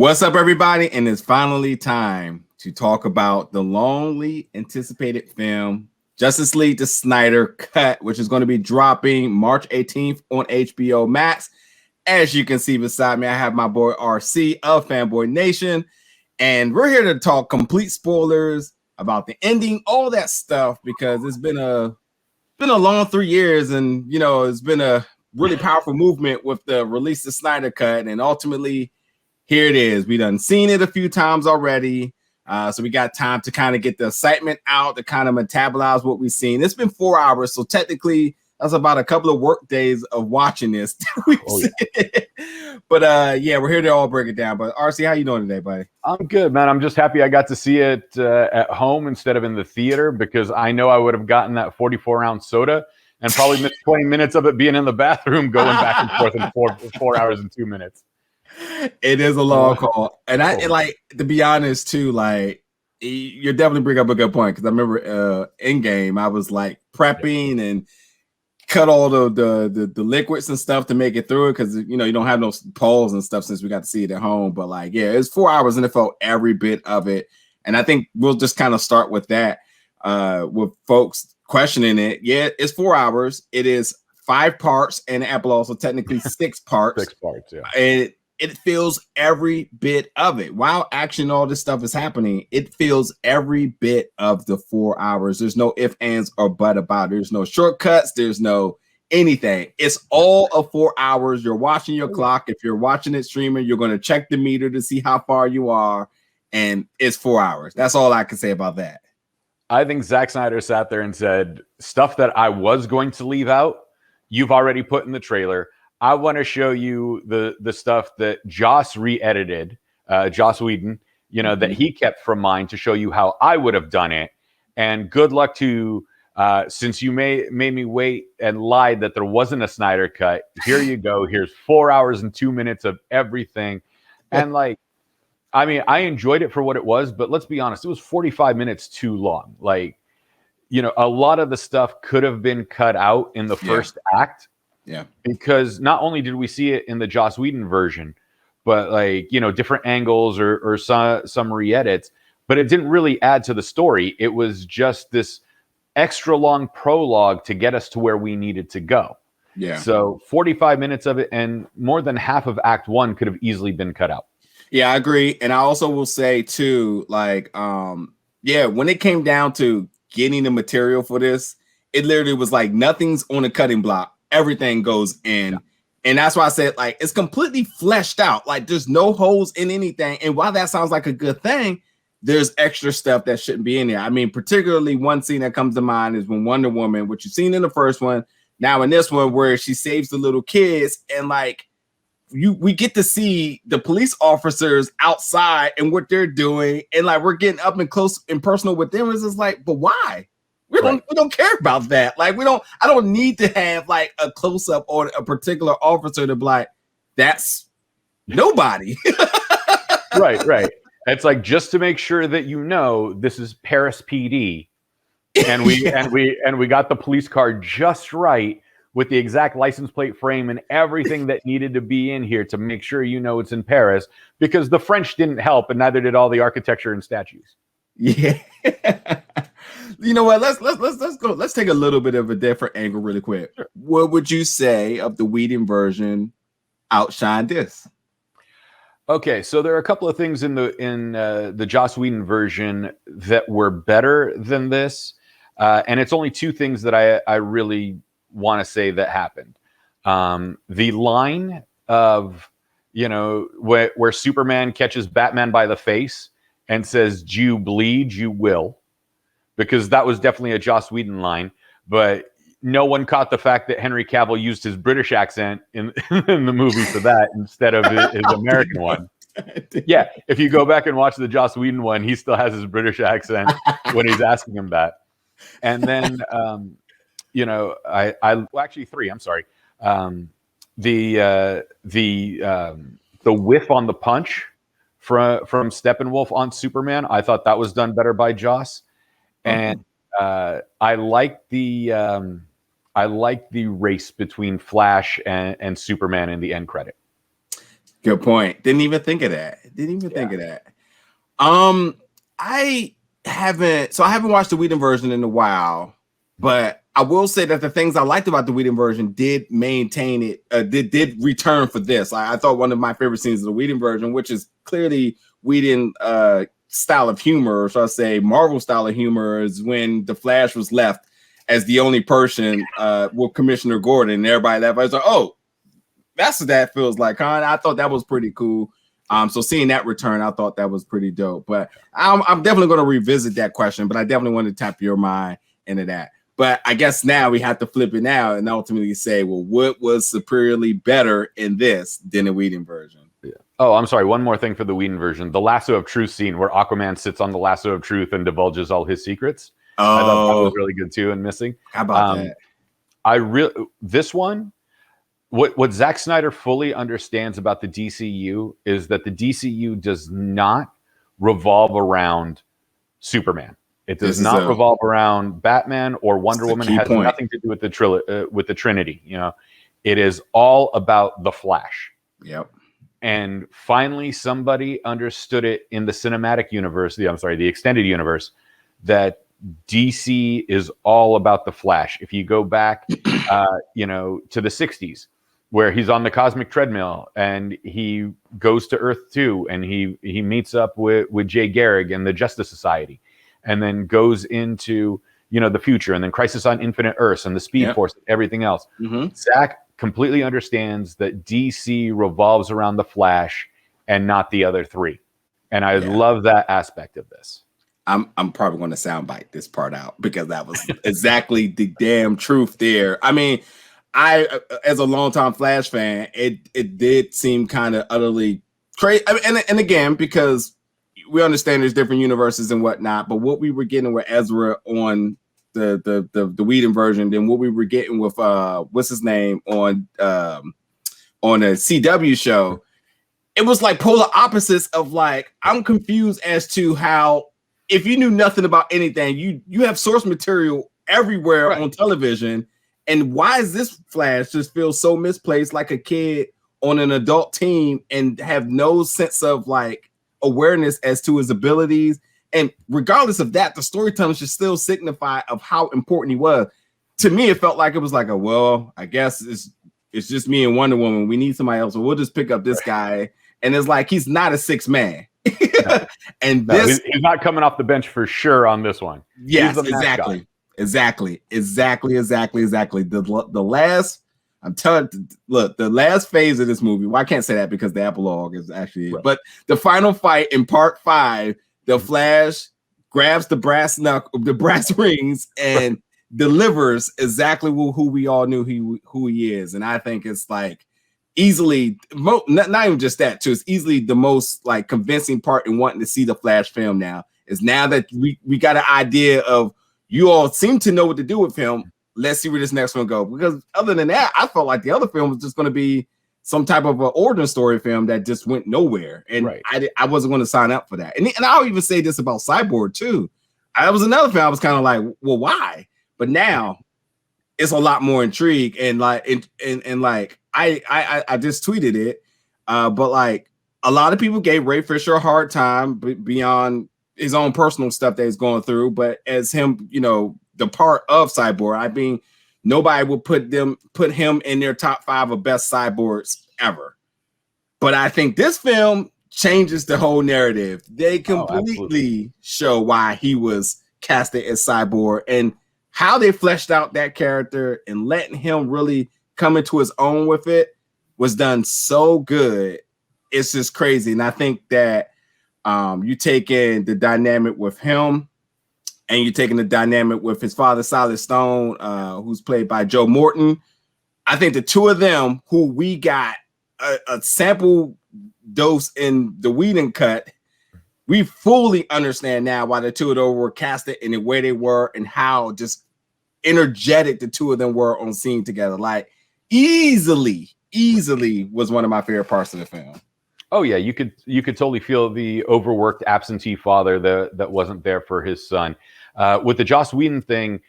What's up, everybody? And it's finally time to talk about the longly anticipated film, Justice League the Snyder Cut, which is going to be dropping March 18th on HBO Max. As you can see beside me, I have my boy RC of Fanboy Nation, and we're here to talk complete spoilers about the ending, all that stuff, because it's been a long 3 years, and it's been a really powerful movement with the release of Snyder Cut, and ultimately here it is. We done seen it a few times already. So we got time to kind of get the excitement out, to kind of metabolize what we've seen. It's been 4 hours, so technically that's about a couple of work days of watching this. But yeah, we're here to all break it down. But RC, how you doing today, buddy? I'm good, man. I'm just happy I got to see it at home instead of in the theater, because I know I would have gotten that 44-ounce soda and probably missed 20 minutes of it being in the bathroom going back and forth in 4 hours and 2 minutes. It is a long call, and like, to be honest too, like, you're definitely bring up a good point, because I remember in game I was like prepping and cut all the liquids and stuff to make it through it, because you don't have no polls and stuff since we got to see it at home. But like, yeah, it's 4 hours and it felt every bit of it. And I think we'll just kind of start with that, with folks questioning it. Yeah, it's 4 hours. It is 5 parts and an epilogue, so technically 6 parts. 6 parts, yeah. And it feels every bit of it. While action, all this stuff is happening, it feels every bit of the 4 hours. There's no ifs, ands, or but about it. There's no shortcuts. There's no anything. It's all of 4 hours. You're watching your clock. If you're watching it streaming, you're going to check the meter to see how far you are. And it's 4 hours. That's all I can say about that. I think Zack Snyder sat there and said, stuff that I was going to leave out, you've already put in the trailer. I want to show you the stuff that Joss re-edited, Joss Whedon, that he kept from mine, to show you how I would have done it. And good luck to, since you made me wait and lied that there wasn't a Snyder Cut, here you go. Here's 4 hours and 2 minutes of everything. And like, I mean, I enjoyed it for what it was, but let's be honest, it was 45 minutes too long. Like, a lot of the stuff could have been cut out in the first act. Yeah, because not only did we see it in the Joss Whedon version, but like, different angles or some re-edits, but it didn't really add to the story. It was just this extra long prologue to get us to where we needed to go. Yeah. So 45 minutes of it, and more than half of Act 1 could have easily been cut out. Yeah, I agree. And I also will say too, like, yeah, when it came down to getting the material for this, it literally was like nothing's on the cutting block. Everything goes in. Yeah. And that's why I said, like, it's completely fleshed out. Like, there's no holes in anything. And while that sounds like a good thing, there's extra stuff that shouldn't be in there. I mean, particularly one scene that comes to mind is when Wonder Woman, which you've seen in the first one, now in this one, where she saves the little kids, and like, we get to see the police officers outside and what they're doing, and like, we're getting up and close and personal with them. It's just like, but why? We don't care about that. Like, I don't need to have like a close-up on a particular officer to be like, that's nobody. Right. It's like, just to make sure that this is Paris PD, and we got the police car just right with the exact license plate frame and everything that needed to be in here to make sure it's in Paris, because the French didn't help, and neither did all the architecture and statues. Yeah. You know what? Let's go. Let's take a little bit of a different angle really quick. Sure. What would you say of the Whedon version outshined this? Okay, so there are a couple of things in the Joss Whedon version that were better than this, and it's only 2 things that I really want to say that happened. The line of where Superman catches Batman by the face and says, "Do you bleed? You will." Because that was definitely a Joss Whedon line, but no one caught the fact that Henry Cavill used his British accent in the movie for that instead of his American one. Yeah, if you go back and watch the Joss Whedon one, he still has his British accent when he's asking him that. And then, actually 3. I'm sorry. The whiff on the punch from Steppenwolf on Superman, I thought that was done better by Joss. And I like the race between Flash and Superman in the end credit. Good point. Didn't even think of that. Didn't even think of that. I haven't watched the Whedon version in a while, but I will say that the things I liked about the Whedon version did maintain it, did return for this. I thought one of my favorite scenes of the Whedon version, which is clearly Whedon style of humor, or should I say Marvel style of humor, is when the Flash was left as the only person with Commissioner Gordon, and everybody left. I was like, oh, that's what that feels like, huh? I thought that was pretty cool. So seeing that return, I thought that was pretty dope. But I'm definitely going to revisit that question, but I definitely want to tap your mind into that. But I guess now we have to flip it now and ultimately say, well, what was superiorly better in this than the Whedon version? Yeah. Oh, I'm sorry. One more thing for the Whedon version. The lasso of truth scene where Aquaman sits on the lasso of truth and divulges all his secrets. Oh, I thought that was really good too and missing. How about that? This one, what Zack Snyder fully understands about the DCU is that the DCU does not revolve around Superman. It does not revolve around Batman or Wonder Woman. It has nothing to do with the Trinity. You know, it is all about the Flash. Yep. And finally, somebody understood it in the cinematic universe. The extended universe, that DC is all about the Flash. If you go back, to the 60s, where he's on the cosmic treadmill and he goes to Earth 2 and he meets up with Jay Garrick and the Justice Society, and then goes into the future, and then Crisis on Infinite Earths and the Speed Force and everything else. Mm-hmm. Zach completely understands that DC revolves around the Flash and not the other three, and I love that aspect of this. I'm probably going to soundbite this part out because that was exactly the damn truth there. I mean, I, as a longtime Flash fan, it did seem kind of utterly crazy. I mean, and again, because we understand there's different universes and whatnot, but what we were getting with Ezra on the Whedon version, then what we were getting with what's his name on a CW show, it was like polar opposites of like, I'm confused as to how, if you knew nothing about anything, you have source material everywhere on television. And why is this Flash just feel so misplaced, like a kid on an adult team, and have no sense of like awareness as to his abilities? And regardless of that, the storytelling should still signify of how important he was. To me, it felt like it was like I guess it's just me and Wonder Woman. We need somebody else, so we'll just pick up this guy. And it's like he's not a sixth man. And he's not coming off the bench for sure on this one. Yes, exactly. The last, I'm telling you, look, the last phase of this movie. Well, I can't say that because the epilogue is actually it. But the final fight in part 5, the Flash grabs the brass rings and delivers exactly who we all knew who he is. And I think it's like easily not even just that too. It's easily the most like convincing part in wanting to see the Flash film now. Is now that we got an idea of, you all seem to know what to do with him. Let's see where this next one goes. Because other than that, I felt like the other film was just going to be some type of an origin story film that just went nowhere. And I wasn't going to sign up for that. And I'll even say this about Cyborg too. That was another film I was kind of like, well, why? But now it's a lot more intrigue. And like, and like, I just tweeted it. But like a lot of people gave Ray Fisher a hard time beyond his own personal stuff that he's going through, but as him, the part of Cyborg, I mean, nobody would put him in their top 5 of best cyborgs ever. But I think this film changes the whole narrative. They completely show why he was casted as Cyborg and how they fleshed out that character and letting him really come into his own with it was done so good. It's just crazy. And I think that you take in the dynamic with him, and you're taking the dynamic with his father, Solid Stone, who's played by Joe Morton. I think the two of them, who we got a sample dose in the Whedon cut, we fully understand now why the two of them were casted in the way they were and how just energetic the two of them were on scene together. Like easily was one of my favorite parts of the film. Oh yeah, you could totally feel the overworked absentee father that wasn't there for his son. With the Joss Whedon thing,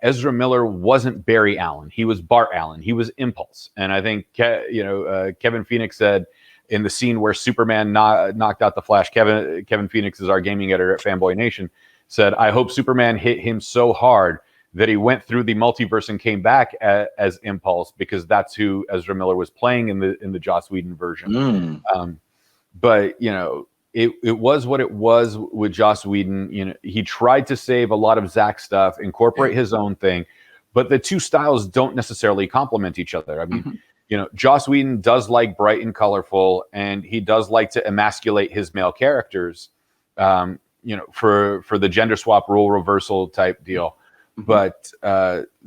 Ezra Miller wasn't Barry Allen. He was Bart Allen. He was Impulse. And I think Kevin Phoenix said in the scene where Superman knocked out the Flash. Kevin Phoenix is our gaming editor at Fanboy Nation. Said, "I hope Superman hit him so hard that he went through the multiverse and came back as Impulse, because that's who Ezra Miller was playing in the Joss Whedon version." But you know, it was what it was with Joss Whedon. You know, he tried to save a lot of Zack stuff, incorporate his own thing, but the two styles don't necessarily complement each other. I mean, you know, Joss Whedon does like bright and colorful, and he does like to emasculate his male characters, you know, for the gender swap role reversal type deal. But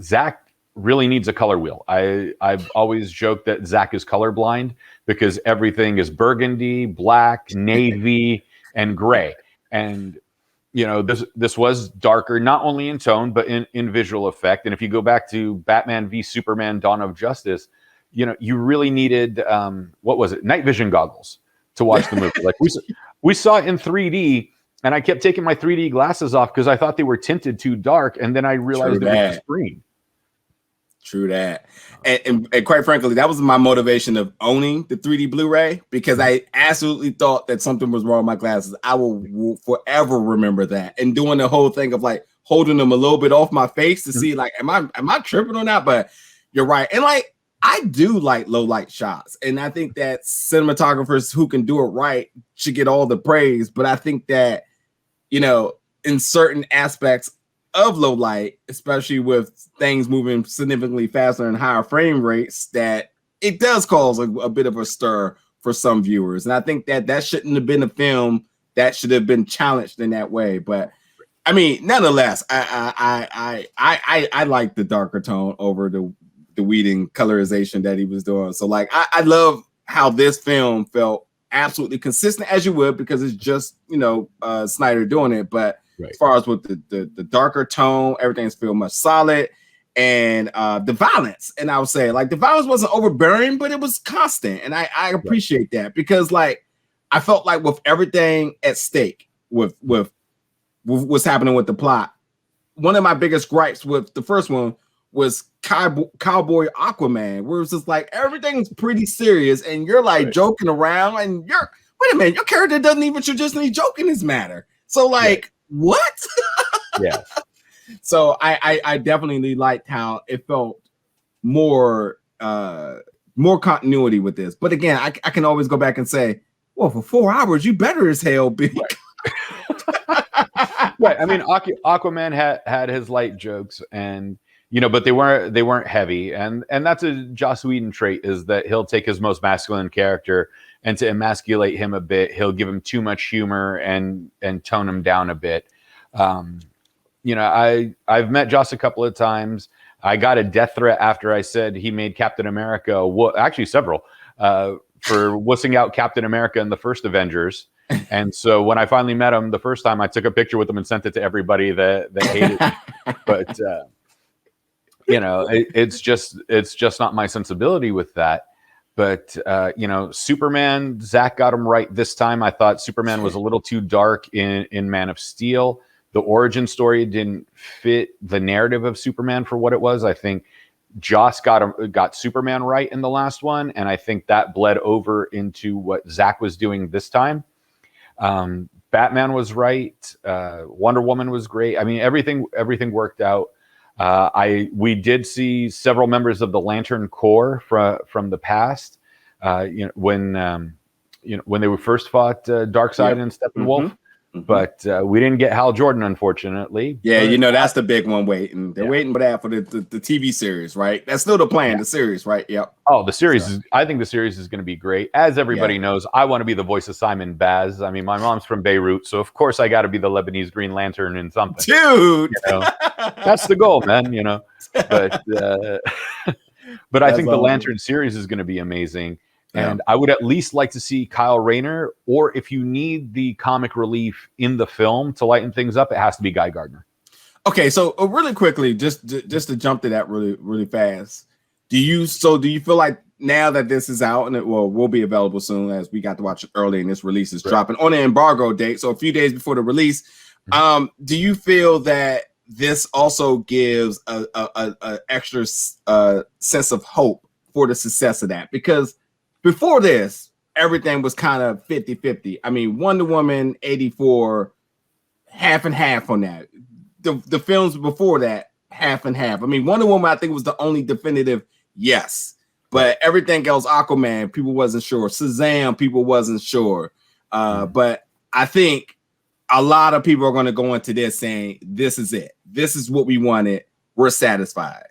Zack really needs a color wheel. I've always joked that Zack is colorblind because everything is burgundy, black, navy, and gray. And you know, this was darker, not only in tone, but in visual effect. And if you go back to Batman v Superman: Dawn of Justice, you know, you really needed what was it, night vision goggles to watch the movie. Like we saw it in 3D. And I kept taking my 3D glasses off because I thought they were tinted too dark. And then I realized it was the screen. True that. And quite frankly, that was my motivation of owning the 3D Blu-ray, because I absolutely thought that something was wrong with my glasses. I will forever remember that. And doing the whole thing of like holding them a little bit off my face to see like, am I tripping or not? But you're right. And like, I do like low light shots. And I think that cinematographers who can do it right should get all the praise. But I think that, you know, in certain aspects of low light, especially with things moving significantly faster and higher frame rates, that it does cause a bit of a stir for some viewers. And I think that shouldn't have been a film that should have been challenged in that way. But I mean, nonetheless, I like the darker tone over the Whedon colorization that he was doing. So like, I love how this film felt absolutely consistent, as you would, because it's just, you know, Snyder doing it. But as far as with the darker tone, everything's feel much solid. And the violence, and I would say like the violence wasn't overbearing, but it was constant. And I appreciate that, because like I felt like with everything at stake, with what's happening with the plot, one of my biggest gripes with the first one was Cowboy Aquaman, where it's just like everything's pretty serious and you're like joking around, and wait a minute, your character doesn't even traditionally joke in this matter. So like what? So I definitely liked how it felt more continuity with this. But again, I can always go back and say, well, for 4 hours, you better as hell be. Right. I mean, Aquaman had his light jokes, and you know, but they weren't heavy, and that's a Joss Whedon trait, is that he'll take his most masculine character, and to emasculate him a bit, he'll give him too much humor and tone him down a bit. You know, I've met Joss a couple of times. I got a death threat after I said he made Captain America, actually several, for wussing out Captain America in the first Avengers. And so when I finally met him the first time, I took a picture with him and sent it to everybody that hated me. But you know, it's just not my sensibility with that. But you know, Superman, Zack got him right this time. I thought Superman was a little too dark in Man of Steel. The origin story didn't fit the narrative of Superman for what it was. I think Joss got Superman right in the last one, and I think that bled over into what Zack was doing this time. Batman was right. Wonder Woman was great. I mean, everything worked out. We did see several members of the Lantern Corps from the past. You know, when they first fought Darkseid and Steppenwolf. But we didn't get Hal Jordan, unfortunately. Yeah, you know, that's the big one waiting. They're waiting for that for the TV series, right? That's still the plan, the series, right? Yep. Oh, the series I think the series is going to be great. As everybody knows, I want to be the voice of Simon Baz. I mean, my mom's from Beirut, so of course I got to be the Lebanese Green Lantern in something. Dude! You know? That's the goal, man, you know. But I think the Lantern series is going to be amazing. And I would at least like to see Kyle Rayner, or if you need the comic relief in the film to lighten things up, it has to be Guy Gardner. Okay, so really quickly, just to jump to that really fast, do you feel like now that this is out and it will be available soon, as we got to watch it early and this release is dropping on the embargo date, so a few days before the release, do you feel that this also gives a extra sense of hope for the success of that? Because before this, everything was kind of 50-50. I mean, Wonder Woman 84, half and half on that. The films before that, half and half. I mean, Wonder Woman, I think, was the only definitive yes. But everything else, Aquaman, people wasn't sure. Shazam, people wasn't sure. But I think a lot of people are going to go into this saying, this is it. This is what we wanted. We're satisfied.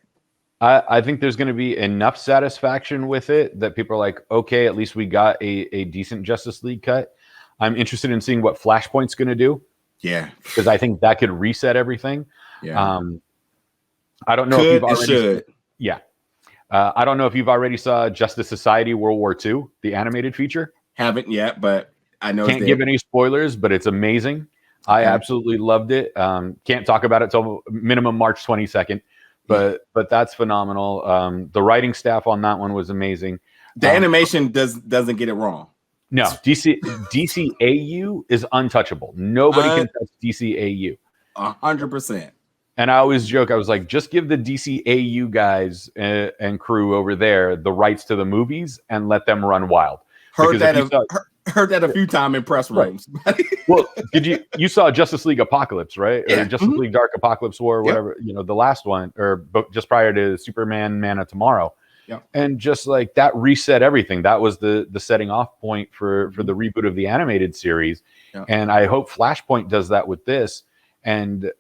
I think there's going to be enough satisfaction with it that people are like, okay, at least we got a decent Justice League cut. I'm interested in seeing what Flashpoint's going to do. Yeah. Because I think that could reset everything. Yeah. I don't know if you've already... should. Yeah. I don't know if you've already saw Justice Society World War II, the animated feature. Haven't yet, but I know. Can't give any spoilers, but it's amazing. Okay. I absolutely loved it. Can't talk about it till minimum March 22nd. But that's phenomenal. The writing staff on that one was amazing. The animation doesn't get it wrong. No, DCAU is untouchable. Nobody can touch DCAU. 100%. And I always joke, I was like, just give the DCAU guys and crew over there the rights to the movies and let them run wild. Heard that a few times in press rooms. Right. Well, you saw Justice League Apocalypse, right? Yeah. Or Justice League Dark Apocalypse War, or whatever, the last one, or just prior to Superman Man of Tomorrow. Yep. And just like that reset everything. That was the setting off point for the reboot of the animated series. Yep. And I hope Flashpoint does that with this. And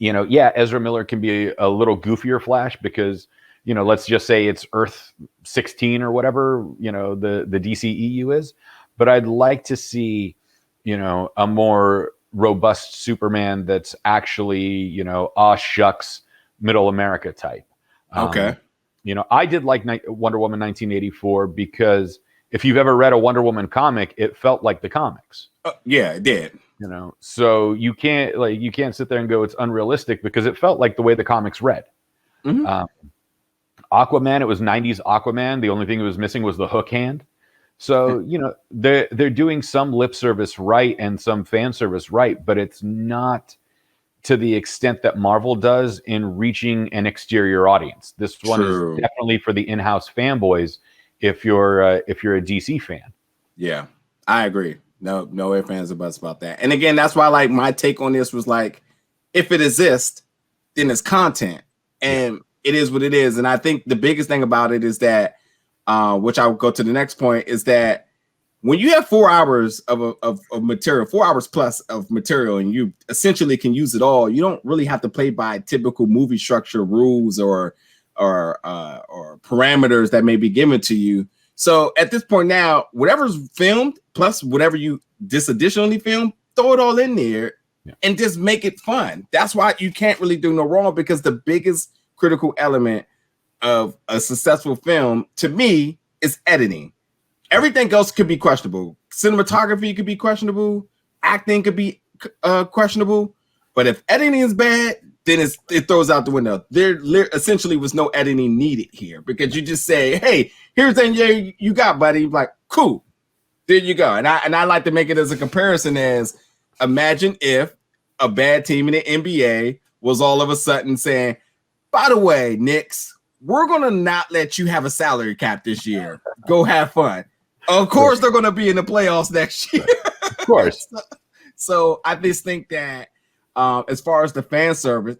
Ezra Miller can be a little goofier Flash because, let's just say it's Earth 16 or whatever, the DCEU is. But I'd like to see, a more robust Superman that's actually, aw shucks, middle America type. Okay. I did like Wonder Woman 1984 because if you've ever read a Wonder Woman comic, it felt like the comics. Yeah, it did. So you can't sit there and go it's unrealistic because it felt like the way the comics read. Mm-hmm. Aquaman, it was 90s Aquaman. The only thing it was missing was the hook hand. So they're doing some lip service right and some fan service right, but it's not to the extent that Marvel does in reaching an exterior audience. This one is definitely for the in-house fanboys. If you're a DC fan, yeah, I agree. No ifs, ands, or buts about that. And again, that's why like my take on this was like, if it exists, then it's content, and it is what it is. And I think the biggest thing about it is that, which I will go to the next point, is that when you have 4 hours of material, 4 hours plus of material, and you essentially can use it all, you don't really have to play by typical movie structure rules or parameters that may be given to you. So at this point now, whatever's filmed plus whatever you just additionally film, throw it all in there and just make it fun. That's why you can't really do no wrong, because the biggest critical element of a successful film to me is editing. Everything else could be questionable. Cinematography could be questionable. Acting could be questionable. But if editing is bad, then it throws out the window. There essentially was no editing needed here, because you just say, hey, here's the you got, buddy. Like, cool. There you go. And I like to make it as a comparison as, imagine if a bad team in the NBA was all of a sudden saying, by the way, Knicks, we're going to not let you have a salary cap this year. Go have fun. Of course, they're going to be in the playoffs next year. Of course. So I just think that as far as the fan service,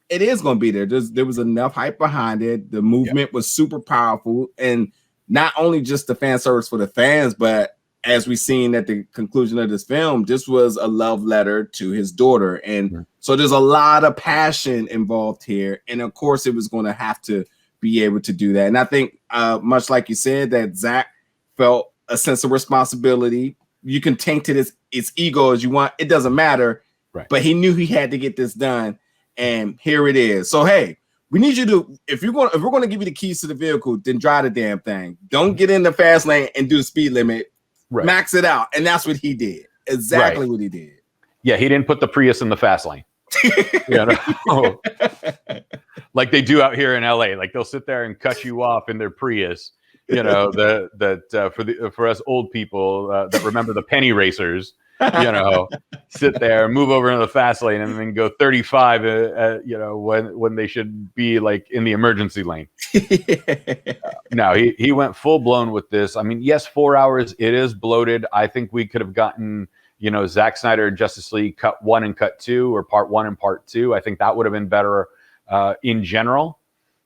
it is going to be there. There was enough hype behind it. The movement was super powerful. And not only just the fan service for the fans, but as we've seen at the conclusion of this film, this was a love letter to his daughter. And so there's a lot of passion involved here. And of course, it was going to have to be able to do that. And I think much like you said, that Zack felt a sense of responsibility. You can taint it as its ego as you want. It doesn't matter. Right. But he knew he had to get this done. And here it is. So, hey, we need you to, if we're going to give you the keys to the vehicle, then drive the damn thing. Don't get in the fast lane and do the speed limit. Right. Max it out. And that's what he did. Exactly what he did. Yeah, he didn't put the Prius in the fast lane. Like they do out here in LA. Like they'll sit there and cut you off in their Prius. For us old people that remember the penny racers, sit there, move over into the fast lane, and then go 35. When they should be like in the emergency lane. No, he went full blown with this. I mean, yes, 4 hours. It is bloated. I think we could have gotten Zack Snyder and Justice League cut 1 and cut 2, or part 1 and part 2. I think that would have been better in general.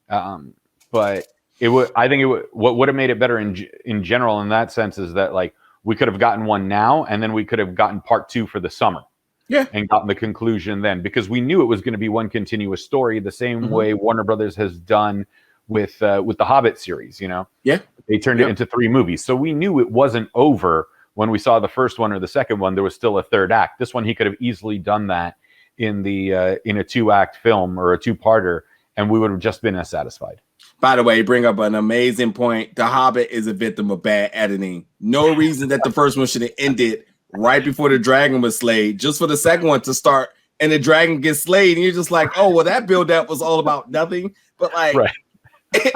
But it would. I think it would. What would have made it better in general in that sense is that like we could have gotten one now, and then we could have gotten part 2 for the summer. Yeah, and gotten the conclusion then, because we knew it was going to be one continuous story, the same way Warner Brothers has done with the Hobbit series. Yeah, they turned it into 3 movies, so we knew it wasn't over when we saw the first one or the second one. There was still a third act. This one, he could have easily done that in a 2-act film or a 2-parter, and we would have just been as satisfied. By the way, you bring up an amazing point. The Hobbit is a victim of bad editing. No reason that the first one should have ended right before the dragon was slayed, just for the second one to start and the dragon gets slayed, and you're just like, oh, well, that build-up was all about nothing. But like, right.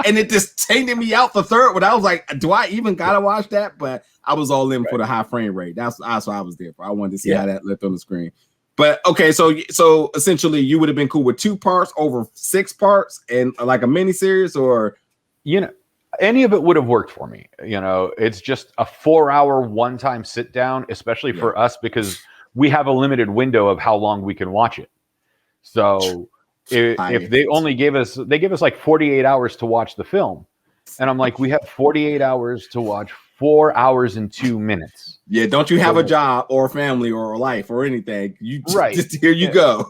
And it just tainted me out the third one. I was like, do I even gotta watch that? But I was all in for the high frame rate. That's what I was there for. I wanted to see how that looked on the screen. But okay, so essentially you would have been cool with 2 parts over 6 parts and like a mini series, or any of it would have worked for me. It's just a 4-hour one-time sit down, especially for us, because we have a limited window of how long we can watch it. So if they only gave us like 48 hours to watch the film, and I'm like, we have 48 hours to watch 4 hours and 2 minutes. Yeah, don't you have a job or a family or a life or anything? You right just here you go.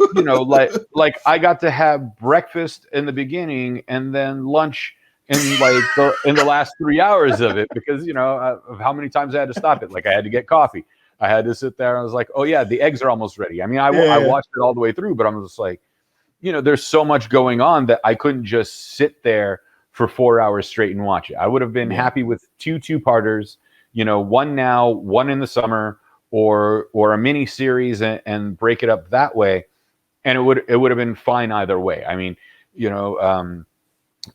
like I got to have breakfast in the beginning and then lunch in the last 3 hours of it, because of how many times I had to stop it. Like I had to get coffee. I had to sit there and I was like, oh yeah, the eggs are almost ready. I mean, I watched it all the way through, but I'm just like, there's so much going on that I couldn't just sit there for 4 hours straight and watch it. I would have been happy with 2-parters, one now, one in the summer, or a mini series and break it up that way. And it would have been fine either way. I mean,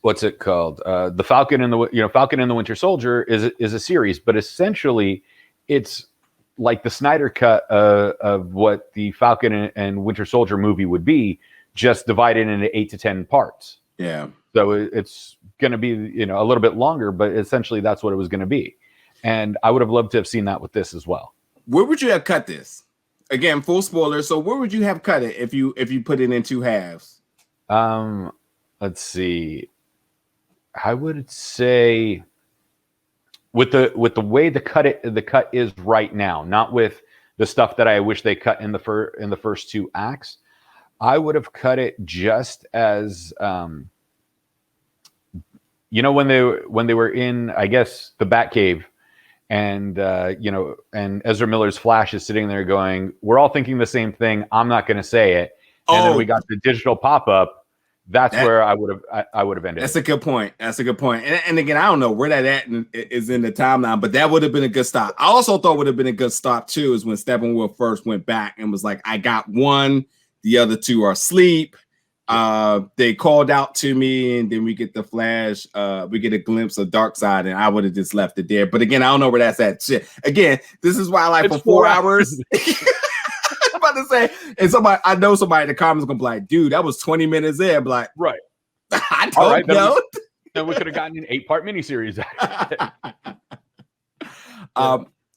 what's it called? The Falcon and the Winter Soldier is a series, but essentially it's like the Snyder cut of what the Falcon and Winter Soldier movie would be, just divided into 8 to 10 parts. Yeah. So it's going to be, a little bit longer, but essentially that's what it was going to be. And I would have loved to have seen that with this as well. Where would you have cut this? Again, full spoiler. So where would you have cut it if you put it in 2 halves? Let's see. I would say with the way the cut is right now, not with the stuff that I wish they cut in the first 2 acts. I would have cut it just as when they were in, I guess, the Batcave, and and Ezra Miller's Flash is sitting there going, "We're all thinking the same thing. I'm not going to say it." And then we got the digital pop-up. That's where I would have ended. That's a good point. And again, I don't know where that is in the timeline, but that would have been a good stop. I also thought would have been a good stop too is when Steppenwolf first went back and was like, "I got one. The other 2 are asleep." They called out to me, and then we get the flash. We get a glimpse of Darkseid, and I would have just left it there. But again, I don't know where that's at. Shit. Again, this is why I like for 4 hours. I'm about to say, and I know somebody in the comments gonna be like, "Dude, that was 20 minutes in." I'm like, right. I don't know. Then we could have gotten an 8-part miniseries.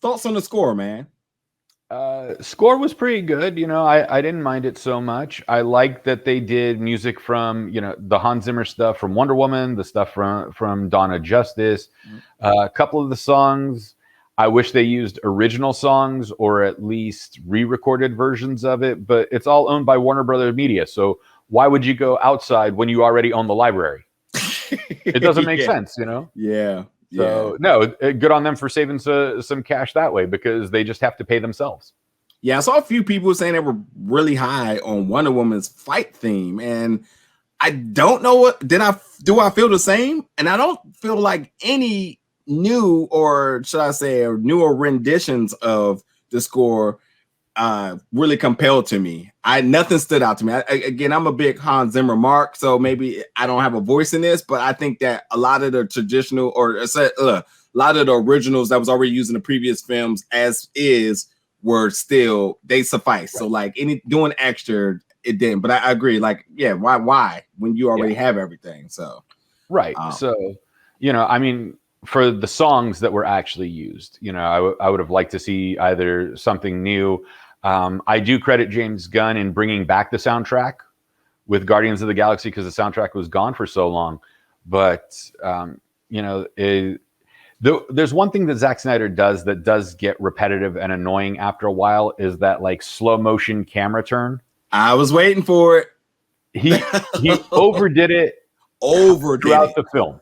Thoughts on the score, man? Score was pretty good. I didn't mind it so much. I like that they did music from, the Hans Zimmer stuff from Wonder Woman, the stuff from Dawn of Justice. A couple of the songs, I wish they used original songs or at least re-recorded versions of it, but it's all owned by Warner Brothers Media. So why would you go outside when you already own the library? It doesn't make sense, Yeah. So no, good on them for saving some cash that way, because they just have to pay themselves. Yeah, I saw a few people saying they were really high on Wonder Woman's fight theme, and I don't know do I feel the same? And I don't feel like any new, or should I say, newer renditions of the score really compelled to me. Nothing stood out to me. Again, I'm a big Hans Zimmer mark, so maybe I don't have a voice in this, but I think that a lot of the traditional, or a lot of the originals that was already used in the previous films as is were still, they suffice. So like any doing extra, it didn't. But I agree. Like, yeah, why when you already have everything? So right. So, you know, I mean, for the songs that were actually used, you know, I would have liked to see either something new. I do credit James Gunn in bringing back the soundtrack with Guardians of the Galaxy because the soundtrack was gone for so long. But, you know, there's one thing that Zack Snyder does that does get repetitive and annoying after a while is that like slow motion camera turn. I was waiting for it. He overdid it throughout the film.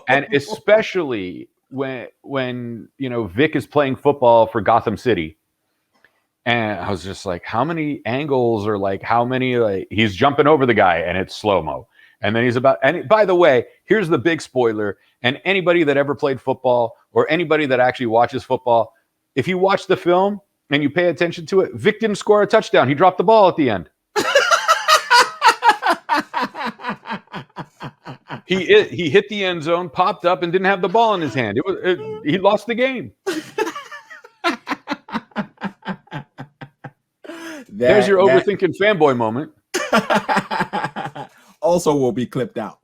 And especially when you know Vic is playing football for Gotham City. And I was just like, how many angles or like how many like he's jumping over the guy and it's slow-mo. And then and by the way, here's the big spoiler. And anybody that ever played football or anybody that actually watches football, if you watch the film and you pay attention to it, Vic didn't score a touchdown. He dropped the ball at the end. He hit the end zone, popped up, and didn't have the ball in his hand. He lost the game. There's your overthinking fanboy moment. Also will be clipped out.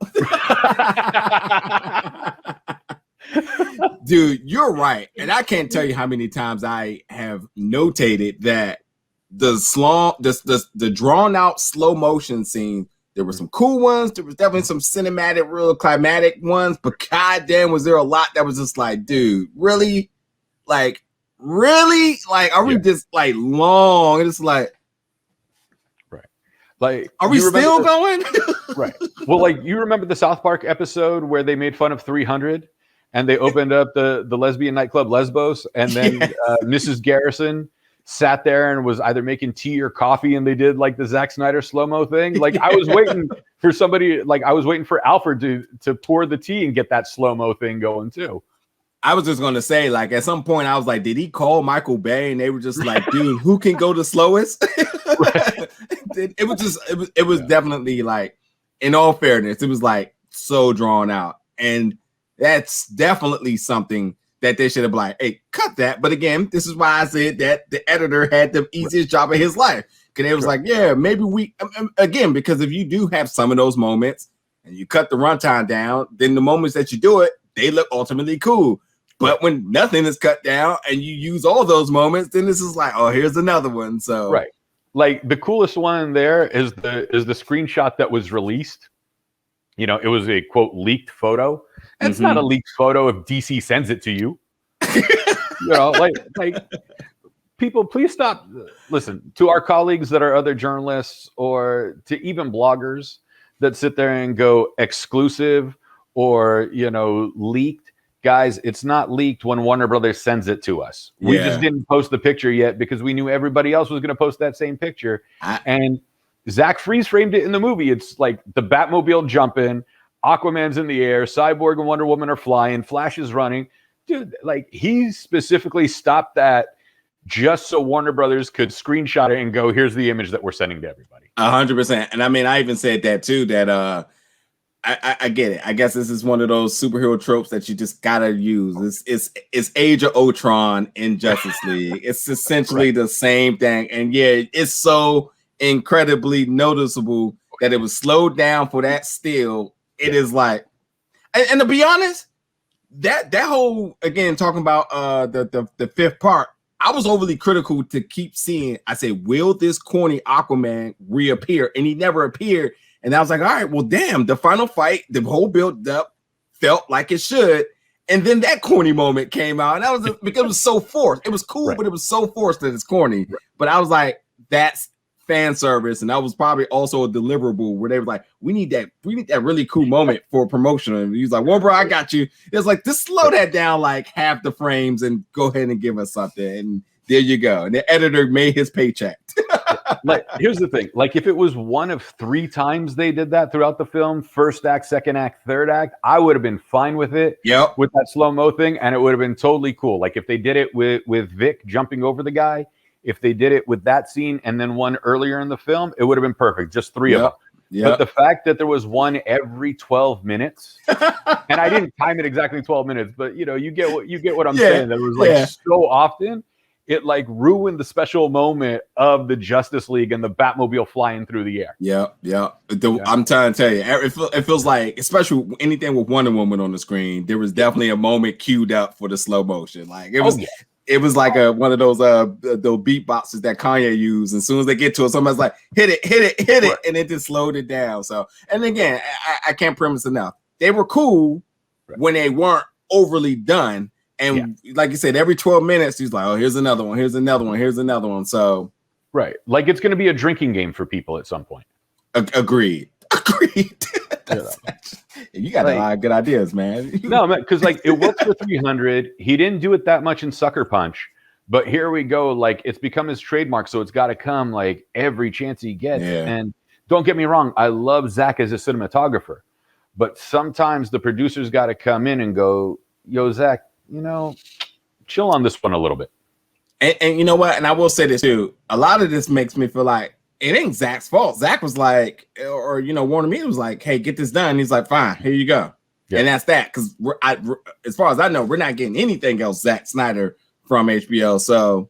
Dude, you're right. And I can't tell you how many times I have notated that the drawn out slow motion scene, there were some cool ones. There was definitely some cinematic, real climatic ones. But goddamn, was there a lot that was just like, dude, really? Like, really? Like, are we just like long? And it's like, like, are we still going? Right. Well, like, you remember the South Park episode where they made fun of 300 and they opened up the lesbian nightclub Lesbos, and then Mrs. Garrison sat there and was either making tea or coffee, and they did like the Zack Snyder slow-mo thing. Like, I was waiting for somebody, like I was waiting for Alfred to pour the tea and get that slow-mo thing going too. I was just gonna say, like, at some point, I was like, did he call Michael Bay? And they were just like, dude, who can go the slowest? It was definitely like, in all fairness, it was like so drawn out, and that's definitely something that they should have been like, hey, cut that. But again, this is why I said that the editor had the easiest job of his life, because it was like, yeah, maybe we again, because if you do have some of those moments and you cut the runtime down, then the moments that you do it, they look ultimately cool. But when nothing is cut down and you use all those moments, then this is like, oh, here's another one. So right, like the coolest one there is the screenshot that was released. You know, it was a quote leaked photo. And it's not a leaked photo if DC sends it to you. You know, like people, please stop. Listen to our colleagues that are other journalists, or to even bloggers that sit there and go exclusive or, you know, leaked. Guys, it's not leaked when Warner Brothers sends it to us. We just didn't post the picture yet because we knew everybody else was going to post that same picture. And Zach freeze framed it in the movie. It's like the Batmobile jumping, Aquaman's in the air, Cyborg and Wonder Woman are flying, Flash is running. Dude, like, he specifically stopped that just so Warner Brothers could screenshot it and go, here's the image that we're sending to everybody. 100%. And I mean, I even said that too, that I get it. I guess this is one of those superhero tropes that you just gotta use. It's Age of Ultron in Justice League. It's essentially the same thing. And yeah, it's so incredibly noticeable that it was slowed down for that still. It is like, and to be honest, that whole, again, talking about the fifth part, I was overly critical to keep seeing. I say, will this corny Aquaman reappear? And he never appeared. And I was like, all right, well, damn, the final fight, the whole build up felt like it should. And then that corny moment came out. And that was because it was so forced. It was cool, but it was so forced that it's corny. But I was like, that's fan service. And that was probably also a deliverable where they were like, we need that really cool moment for promotion. And he was like, well, bro, I got you. It's like, just slow that down like half the frames and go ahead and give us something. And there you go. And the editor made his paycheck. Like, here's the thing. Like, if it was one of 3 times they did that throughout the film, first act, second act, third act, I would have been fine with it. Yep. With that slow-mo thing, and it would have been totally cool. Like, if they did it with Vic jumping over the guy, if they did it with that scene and then one earlier in the film, it would have been perfect. Just 3 of them. Yep. But the fact that there was one every 12 minutes, and I didn't time it exactly 12 minutes, but you know, you get what I'm saying. That was like so often. it like ruined the special moment of the Justice League and the Batmobile flying through the air. Yeah. I'm trying to tell you, it feels like, especially anything with Wonder Woman on the screen, there was definitely a moment queued up for the slow motion. Like it was. It was like one of those beatboxes that Kanye used. And as soon as they get to it, somebody's like, hit it, and it just slowed it down. So, and again, I can't premise enough. They were cool when they weren't overly done. And like you said, every 12 minutes, he's like, oh, here's another one, here's another one, here's another one. So, right, like it's going to be a drinking game for people at some point. Agreed. You got a lot of good ideas, man. No, man, because like it works for 300. He didn't do it that much in Sucker Punch, but here we go. Like it's become his trademark, so it's got to come like every chance he gets. And don't get me wrong, I love Zack as a cinematographer, but sometimes the producers got to come in and go, "Yo, Zack, chill on this one a little bit." And you know what? And I will say this too. A lot of this makes me feel like it ain't Zack's fault. Zack was like, or Warner Media was like, "Hey, get this done." He's like, "Fine, here you go," and that's that. Because as far as I know, we're not getting anything else Zack Snyder from HBO. So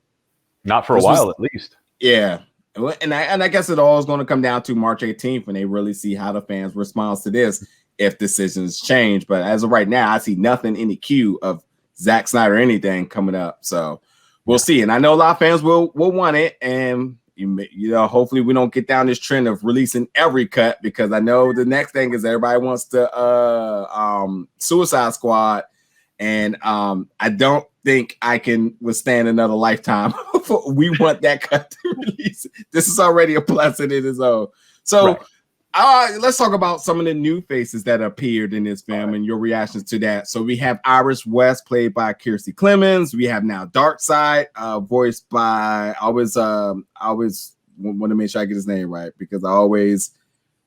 not for a while, at least. Yeah, and I guess it all is going to come down to March 18th when they really see how the fans respond to this, if decisions change. But as of right now, I see nothing in the queue of Zack Snyder or anything coming up. So we'll see. And I know a lot of fans will want it, and hopefully we don't get down this trend of releasing every cut, because I know the next thing is everybody wants to Suicide Squad, and I don't think I can withstand another lifetime. We want that cut to release. This is already a plus in its own. So let's talk about some of the new faces that appeared in this film and your reactions to that. So we have Iris West, played by Kiersey Clemons. We have now Darkseid, voiced by, I always want to make sure I get his name right, because I always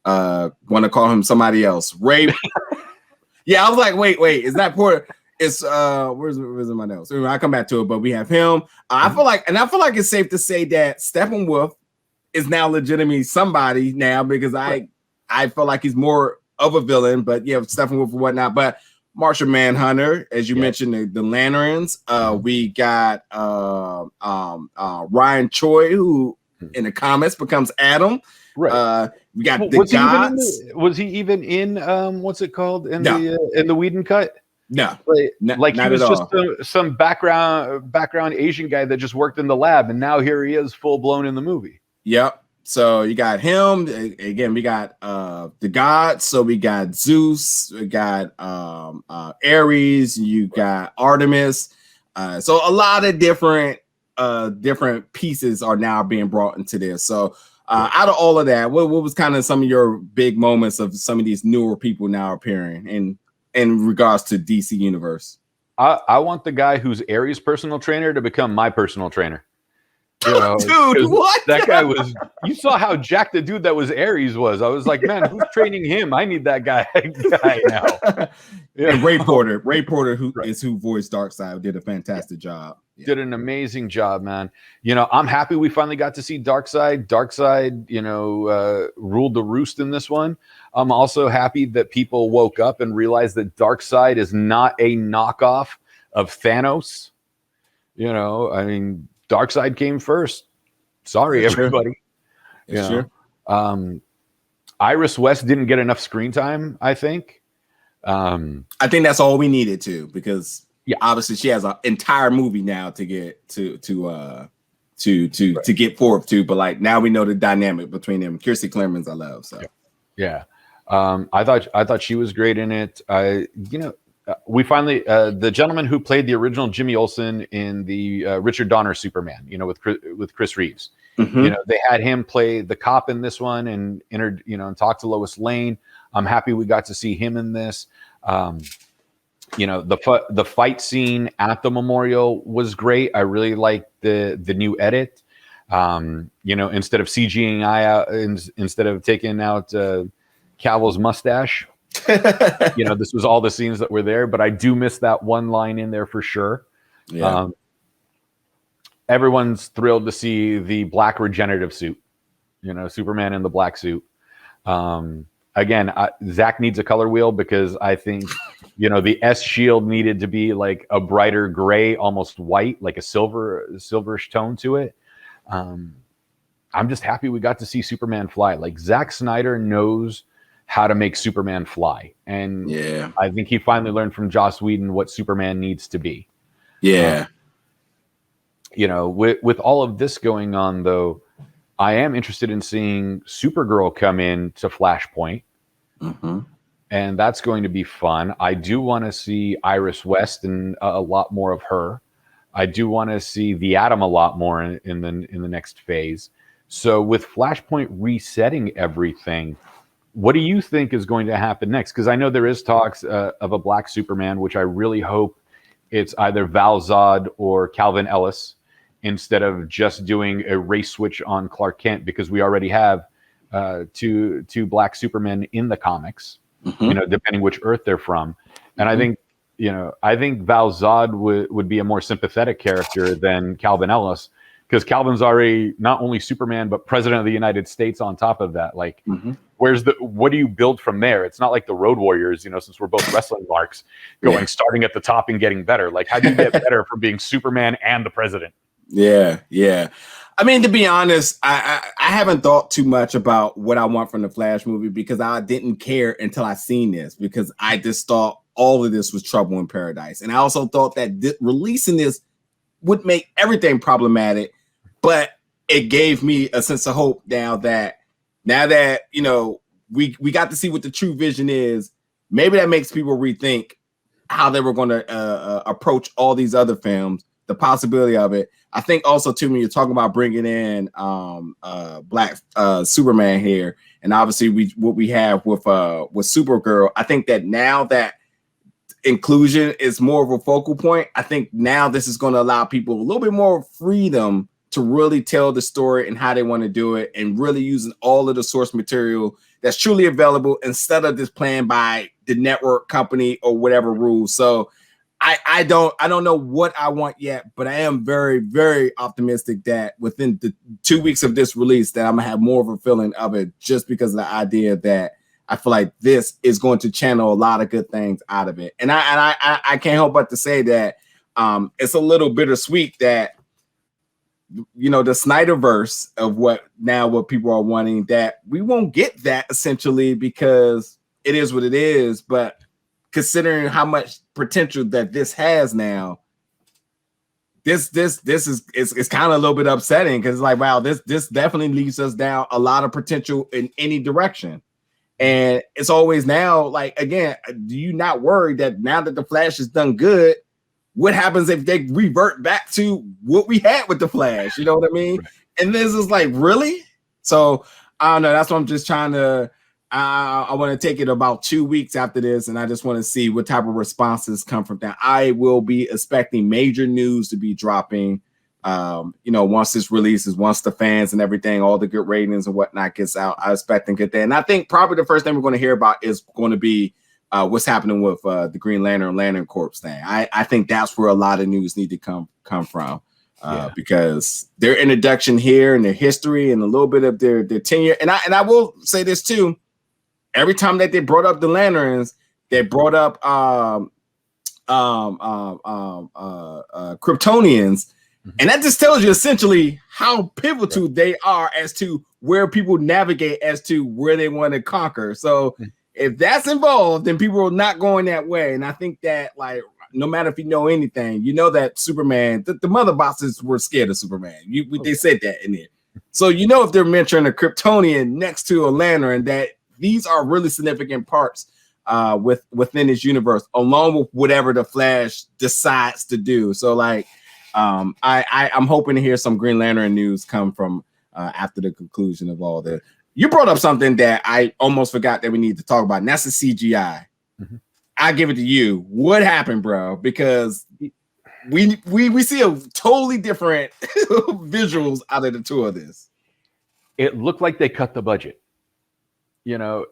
want to call him somebody else. Ray. Yeah, I was like, wait, is that poor? It's where's my notes? I come back to it, but we have him. I feel like it's safe to say that Steppenwolf is now legitimately somebody now, because I feel like he's more of a villain, but Steppenwolf and whatnot. But Martian Manhunter, as you mentioned, the Lanterns. We got Ryan Choi, who in the comics becomes Adam. Right. We got the Gods. Was he even in what's it called in the Whedon cut? No, like he was just some background Asian guy that just worked in the lab, and now here he is, full blown in the movie. Yep. So you got him again. We got the Gods. So we got Zeus. We got Ares. You got Artemis. So a lot of different pieces are now being brought into this. So out of all of that, what was kind of some of your big moments of some of these newer people now appearing in regards to DC Universe? I want the guy who's Ares' personal trainer to become my personal trainer. Dude, what? That guy was. You saw how jacked the dude that was Ares was. I was like, man, who's training him? I need that guy now. And Ray Porter, who voiced Darkseid, did a fantastic job. Did an amazing job, man. I'm happy we finally got to see Darkseid. Darkseid, ruled the roost in this one. I'm also happy that people woke up and realized that Darkseid is not a knockoff of Thanos. I mean, Darkseid came first. Sorry, everybody. Sure. Iris West didn't get enough screen time, I think. I think that's all we needed to, because obviously she has an entire movie now to get to get forth to. But like now we know the dynamic between them. Kiersey Clemons, I love. So I thought she was great in it. We finally the gentleman who played the original Jimmy Olsen in the Richard Donner Superman, with Chris Reeves. Mm-hmm. They had him play the cop in this one and and talk to Lois Lane. I'm happy we got to see him in this. The fight scene at the memorial was great. I really liked the new edit. Instead of CGing out, instead of taking out Cavill's mustache. This was all the scenes that were there, but I do miss that one line in there for sure. Everyone's thrilled to see the black regenerative suit, Superman in the black suit. Again, Zack needs a color wheel, because I think The S shield needed to be like a brighter gray, almost white, like a silverish tone to it. I'm just happy we got to see Superman fly. Like, Zack Snyder knows how to make Superman fly. And yeah, I think he finally learned from Joss Whedon what Superman needs to be. Yeah. With all of this going on, though, I am interested in seeing Supergirl come in to Flashpoint. Mm-hmm. And that's going to be fun. I do want to see Iris West and a lot more of her. I do want to see the Atom a lot more in the next phase. So with Flashpoint resetting everything, what do you think is going to happen next? Because I know there is talks of a Black Superman, which I really hope it's either Val Zod or Calvin Ellis, instead of just doing a race switch on Clark Kent, because we already have two Black Supermen in the comics. Mm-hmm. Depending which Earth they're from. And I think Val Zod would be a more sympathetic character than Calvin Ellis, because Calvin's already not only Superman, but president of the United States on top of that. Like, what do you build from there? It's not like the Road Warriors, since we're both wrestling marks, starting at the top and getting better. Like, how do you get better from being Superman and the president? Yeah. I mean, to be honest, I haven't thought too much about what I want from the Flash movie, because I didn't care until I seen this, because I just thought all of this was trouble in paradise. And I also thought that releasing this would make everything problematic, but it gave me a sense of hope now that we got to see what the true vision is. Maybe that makes people rethink how they were going to approach all these other films, the possibility of it. I think also too, when you're talking about bringing in Black Superman here, and obviously what we have with Supergirl, I think that now that inclusion is more of a focal point, I think now this is going to allow people a little bit more freedom to really tell the story and how they want to do it, and really using all of the source material that's truly available, instead of just playing by the network company or whatever rules. So I don't know what I want yet, but I am very, very optimistic that within the 2 weeks of this release that I'm gonna have more of a feeling of it, just because of the idea that I feel like this is going to channel a lot of good things out of it. And I can't help but to say that it's a little bittersweet that the Snyderverse of what people are wanting, that we won't get that, essentially, because it is what it is. But considering how much potential that this has now, this is kind of a little bit upsetting, because like, wow, this definitely leaves us down a lot of potential in any direction. And it's always now, like, again, do you not worry that now that the Flash has done good, what happens if they revert back to what we had with the Flash? You know what I mean? Right. And this is like, really? So I don't know. That's what I'm just trying to. I want to take it about 2 weeks after this, and I just want to see what type of responses come from that. I will be expecting major news to be dropping. Once this releases, once the fans and everything, all the good ratings and whatnot gets out, I expect to get there. And I think probably the first thing we're going to hear about is going to be what's happening with the Green Lantern Corps thing. I think that's where a lot of news need to come from, because their introduction here and their history and a little bit of their tenure. And I will say this too. Every time that they brought up the Lanterns, they brought up Kryptonians. And that just tells you essentially how pivotal they are as to where people navigate as to where they want to conquer. So if that's involved, then people are not going that way. And I think that, like, no matter if you know anything, you know that Superman, the mother bosses were scared of Superman. They said that in there. So if they're mentioning a Kryptonian next to a Lantern, that these are really significant parts within this universe, along with whatever the Flash decides to do. So, like, I'm hoping to hear some Green Lantern news come from after the conclusion of all this. You brought up something that I almost forgot that we need to talk about, and that's the CGI. Mm-hmm. I give it to you. What happened, bro? Because we see a totally different visuals out of the two of this. It looked like they cut the budget. I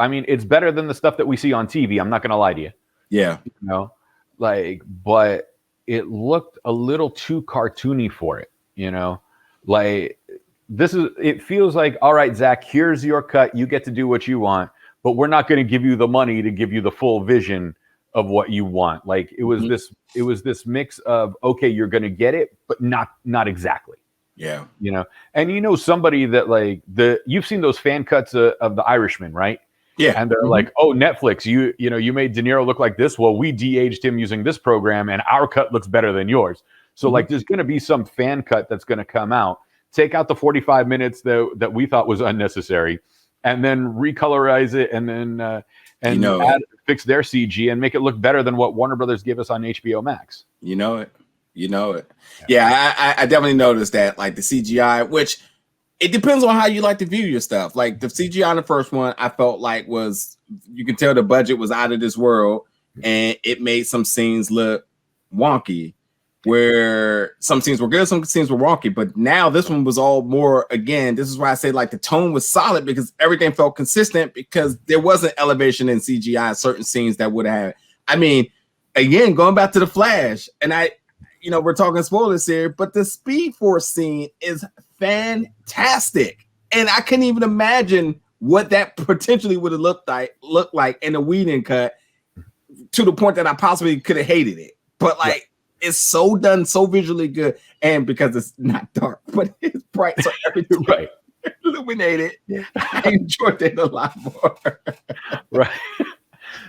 mean, it's better than the stuff that we see on TV. I'm not going to lie to you. Yeah. But it looked a little too cartoony for it, it feels like, all right, Zach, here's your cut. You get to do what you want. but we're not going to give you the money to give you the full vision of what you want. Like it was this mix of, okay, you're going to get it, but not exactly. Yeah. You know, and you know, somebody that like you've seen those fan cuts of The Irishman, right? Yeah. And they're like, oh, Netflix, you know, you made De Niro look like this. Well, we de-aged him using this program and our cut looks better than yours. So like, there's going to be some fan cut that's going to come out, take out the 45 minutes that we thought was unnecessary, and then recolorize it, and then fix their CG and make it look better than what Warner Brothers gave us on HBO Max. You know it. Yeah, I definitely noticed that, like the CGI, which it depends on how you like to view your stuff. Like the CGI on the first one, I felt like you can tell the budget was out of this world, and it made some scenes look wonky, where some scenes were good, some scenes were wonky. But now this one was all more, again, this is why I say like the tone was solid, because everything felt consistent, because there wasn't elevation in CGI in certain scenes that would have. I mean, again, going back to the Flash, and we're talking spoilers here, but the Speed Force scene is fantastic. And I couldn't even imagine what that potentially would have looked like in a Whedon cut, to the point that I possibly could have hated it. But like, it's so done, so visually good, and because it's not dark, but it's bright, so everything right illuminated. I enjoyed it a lot more. Right.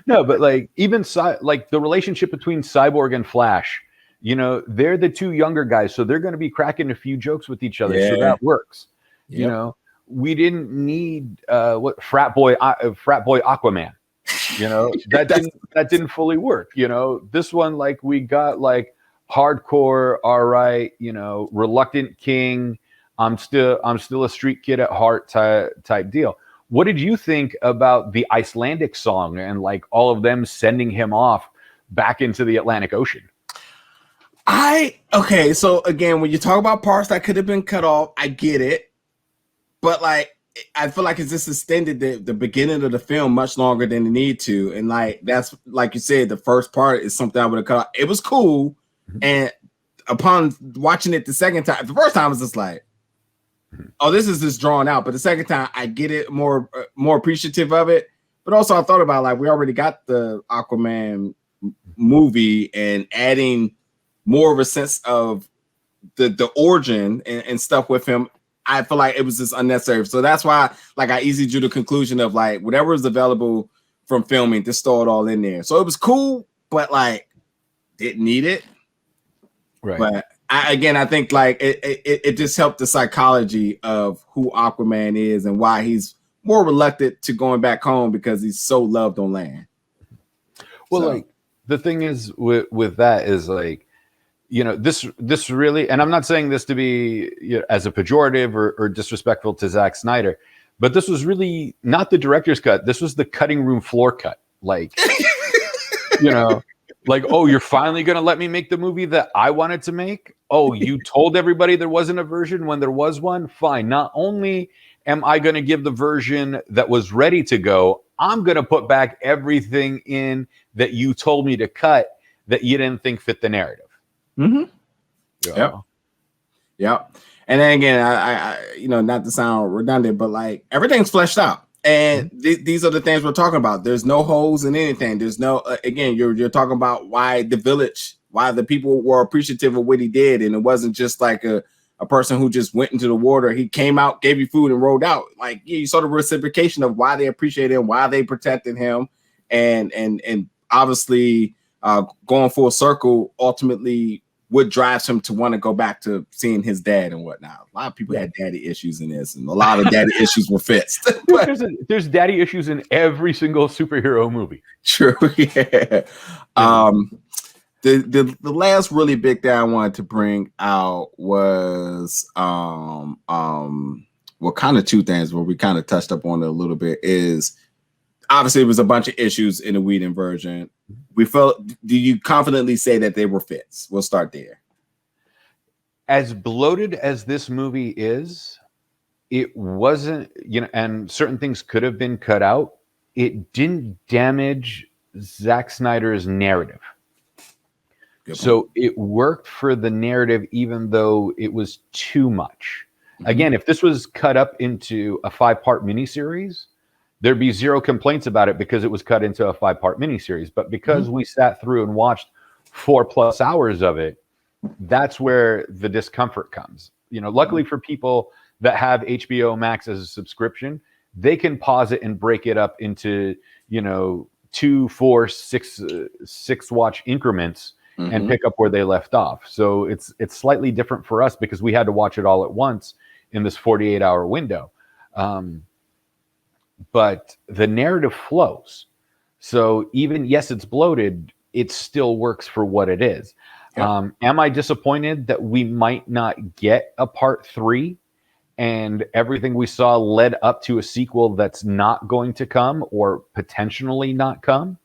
No, but like even like the relationship between Cyborg and Flash, you know, they're the two younger guys, so they're going to be cracking a few jokes with each other, so that works. Yep. You know, we didn't need frat boy Aquaman. You know, that didn't fully work. You know, this one, like, we got like hardcore, all right, you know, reluctant king, I'm still a street kid at heart type deal. What did you think about the Icelandic song and like all of them sending him off back into the Atlantic Ocean? Okay, so again, when you talk about parts that could have been cut off, I get it, but like, I feel like it's just extended the beginning of the film much longer than it need to. And like, that's like you said, the first part is something I would have cut off. It was cool. And upon watching it the second time, the first time was just like, oh, this is just drawn out. But the second time I get it, more appreciative of it. But also I thought about, like, we already got the Aquaman movie, and adding more of a sense of the origin and stuff with him, I feel like it was just unnecessary. So that's why, like, I easily drew the conclusion of like, whatever is available from filming, just throw it all in there. So it was cool, but like, didn't need it. Right. But I think like it just helped the psychology of who Aquaman is and why he's more reluctant to going back home, because he's so loved on land. Well, so, like, the thing is with that is like, you know, this really, and I'm not saying this to be, you know, as a pejorative or disrespectful to Zack Snyder, but this was really not the director's cut. This was the cutting room floor cut. Like, you know, like, oh, you're finally going to let me make the movie that I wanted to make? Oh, you told everybody there wasn't a version when there was one? Fine. Not only am I going to give the version that was ready to go, I'm going to put back everything in that you told me to cut that you didn't think fit the narrative. Yep. And then again, I you know, not to sound redundant, but like, everything's fleshed out. And these are the things we're talking about. There's no holes in anything. There's no, again, you're talking about why the village, why the people were appreciative of what he did. And it wasn't just like a person who just went into the water. He came out, gave you food, and rode out. Like, you saw the reciprocation of why they appreciated him, why they protected him. And obviously going full circle, ultimately what drives him to want to go back to seeing his dad and whatnot. A lot of people had daddy issues in this, and a lot of daddy issues were fixed. There's daddy issues in every single superhero movie. True, yeah. The last really big thing I wanted to bring out was well, kind of two things where we kind of touched up on it a little bit. Is obviously it was a bunch of issues in the Whedon version. We felt, do you confidently say that they were fits? We'll start there. As bloated as this movie is, it wasn't, you know, and certain things could have been cut out. It didn't damage Zack Snyder's narrative. So it worked for the narrative, even though it was too much. Again, if this was cut up into a 5-part miniseries, there'd be zero complaints about it because it was cut into a 5-part miniseries. But because we sat through and watched 4+ hours of it, that's where the discomfort comes. You know, luckily for people that have HBO Max as a subscription, they can pause it and break it up into, you know, 2, 4, 6 watch increments and pick up where they left off. So it's slightly different for us because we had to watch it all at once in this 48-hour window. But the narrative flows. So even, yes, it's bloated, it still works for what it is. Yep. Am I disappointed that we might not get a part 3 and everything we saw led up to a sequel that's not going to come or potentially not come?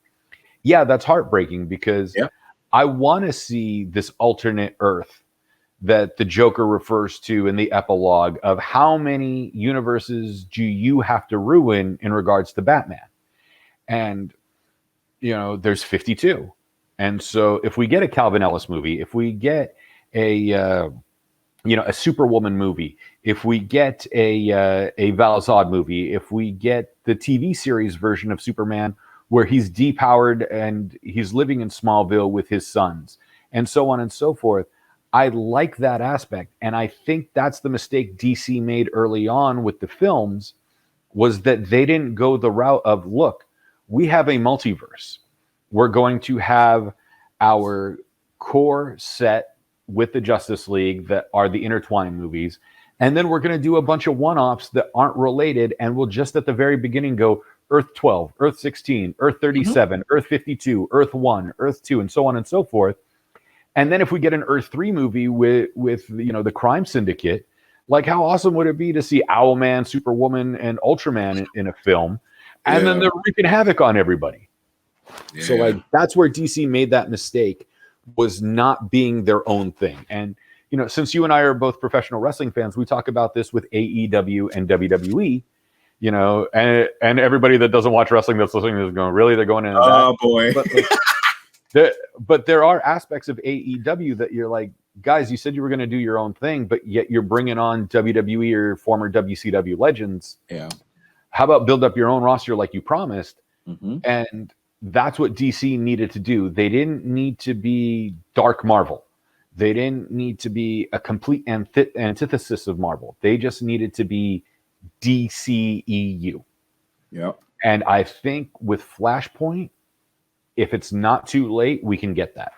Yeah, that's heartbreaking because I want to see this alternate Earth that the Joker refers to in the epilogue of how many universes do you have to ruin in regards to Batman? And, you know, there's 52. And so if we get a Calvin Ellis movie, if we get a Superwoman movie, if we get a Val Zod movie, if we get the TV series version of Superman where he's depowered and he's living in Smallville with his sons and so on and so forth, I like that aspect. And I think that's the mistake DC made early on with the films, was that they didn't go the route of, look, we have a multiverse. We're going to have our core set with the Justice League that are the intertwined movies. And then we're going to do a bunch of one-offs that aren't related. And we'll just at the very beginning go Earth 12, Earth 16, Earth 37, Earth 52, Earth 1, Earth 2, and so on and so forth. And then if we get an Earth 3 movie with you know, the crime syndicate, like how awesome would it be to see Owlman, Superwoman, and Ultraman in a film? And then they're wreaking havoc on everybody. Yeah. So like that's where DC made that mistake, was not being their own thing. And, you know, since you and I are both professional wrestling fans, we talk about this with AEW and WWE, you know, and everybody that doesn't watch wrestling that's listening is going, really? They're going into that? Oh, boy. But there are aspects of AEW that you're like, guys, you said you were going to do your own thing, but yet you're bringing on WWE or former WCW legends. Yeah. How about build up your own roster like you promised? And that's what DC needed to do. They didn't need to be Dark Marvel. They didn't need to be a complete antithesis of Marvel. They just needed to be DCEU. Yep. And I think with Flashpoint, if it's not too late, we can get that.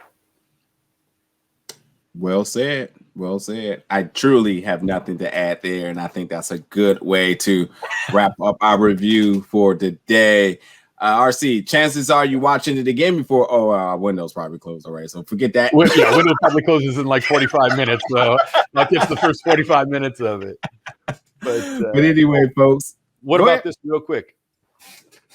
Well said. Well said. I truly have nothing to add there, and I think that's a good way to wrap up our review for today. RC, chances are you watching it again before. Oh, Windows probably closed already, so forget that. Yeah, Windows probably closes in like 45 minutes, so that gets the first 45 minutes of it. But anyway, folks, what about this real quick?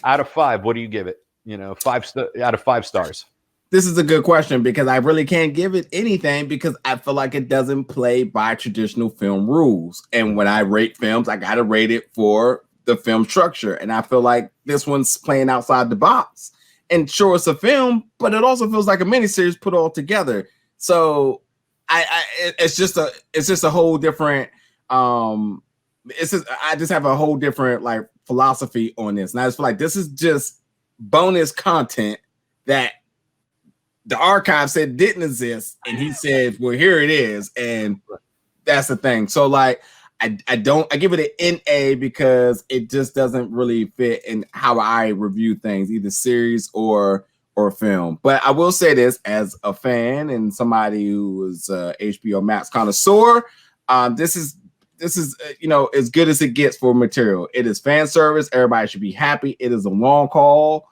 Out of 5, what do you give it? You know, 5 out of 5 stars. This is a good question because I really can't give it anything because I feel like it doesn't play by traditional film rules. And when I rate films, I got to rate it for the film structure. And I feel like this one's playing outside the box. And sure, it's a film, but it also feels like a miniseries put all together. So it's just a whole different I just have a whole different like philosophy on this. And I just feel like this is just bonus content that the archive said didn't exist, and he said, well, here it is. And that's the thing. So like I give it an NA because it just doesn't really fit in how I review things, either series or film. But I will say this as a fan and somebody who is HBO Max connoisseur, this is you know, as good as it gets for material. It is fan service. Everybody should be happy. It is a long haul.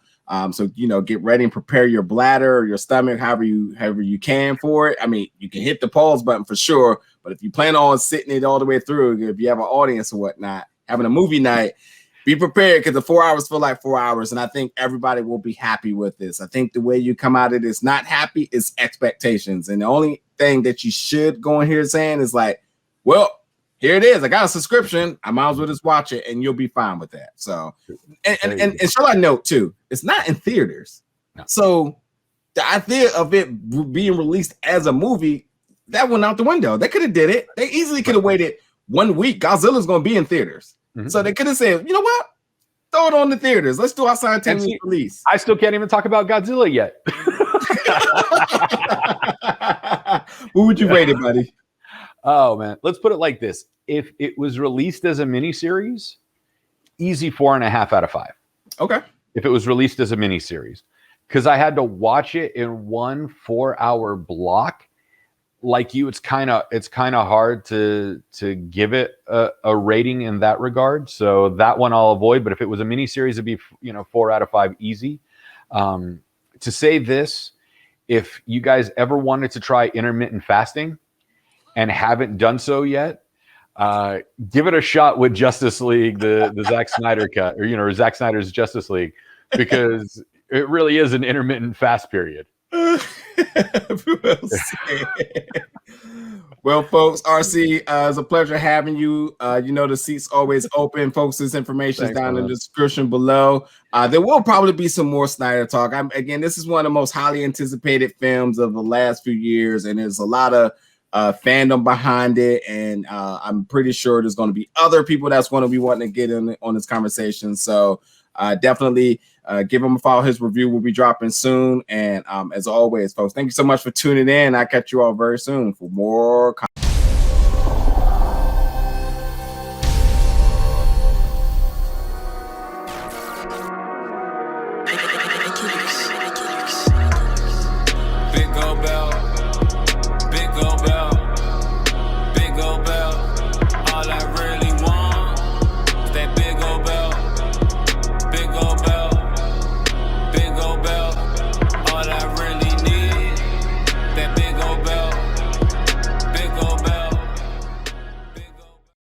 So, you know, get ready and prepare your bladder or your stomach, however you can for it. I mean, you can hit the pause button for sure, but if you plan on sitting it all the way through, if you have an audience or whatnot, having a movie night, be prepared because the 4 hours feel like 4 hours. And I think everybody will be happy with this. I think the way you come out of this not happy is expectations. And the only thing that you should go in here saying is like, well, here it is. I got a subscription. I might as well just watch it, and you'll be fine with that. So, and shall I note too, it's not in theaters. No. So the idea of it being released as a movie, that went out the window. They could have did it. They easily could have waited 1 week. Godzilla's going to be in theaters. So they could have said, you know what? throw it on the theaters. Let's do our simultaneous release. I still can't even talk about Godzilla yet. What would you rate it, buddy? Oh man, let's put it like this: if it was released as a miniseries, easy 4.5 out of 5. Okay. If it was released as a miniseries, because I had to watch it in 1 4-hour block. Like you, it's kind of hard to give it a rating in that regard. So that one I'll avoid. But if it was a miniseries, it'd be 4 out of 5 easy. To say this, if you guys ever wanted to try intermittent fasting and haven't done so yet, give it a shot with Justice League, the Zack Snyder cut, or Zack Snyder's Justice League, because it really is an intermittent fast period. Well, folks, RC, it's a pleasure having you. The seat's always open. Folks, this information is down in the description below. There will probably be some more Snyder talk. Again, this is one of the most highly anticipated films of the last few years, and there's a lot of fandom behind it, and I'm pretty sure there's going to be other people that's going to be wanting to get in on this conversation. So definitely give him a follow. His review will be dropping soon. And as always, folks, thank you so much for tuning in. I'll catch you all very soon for more content.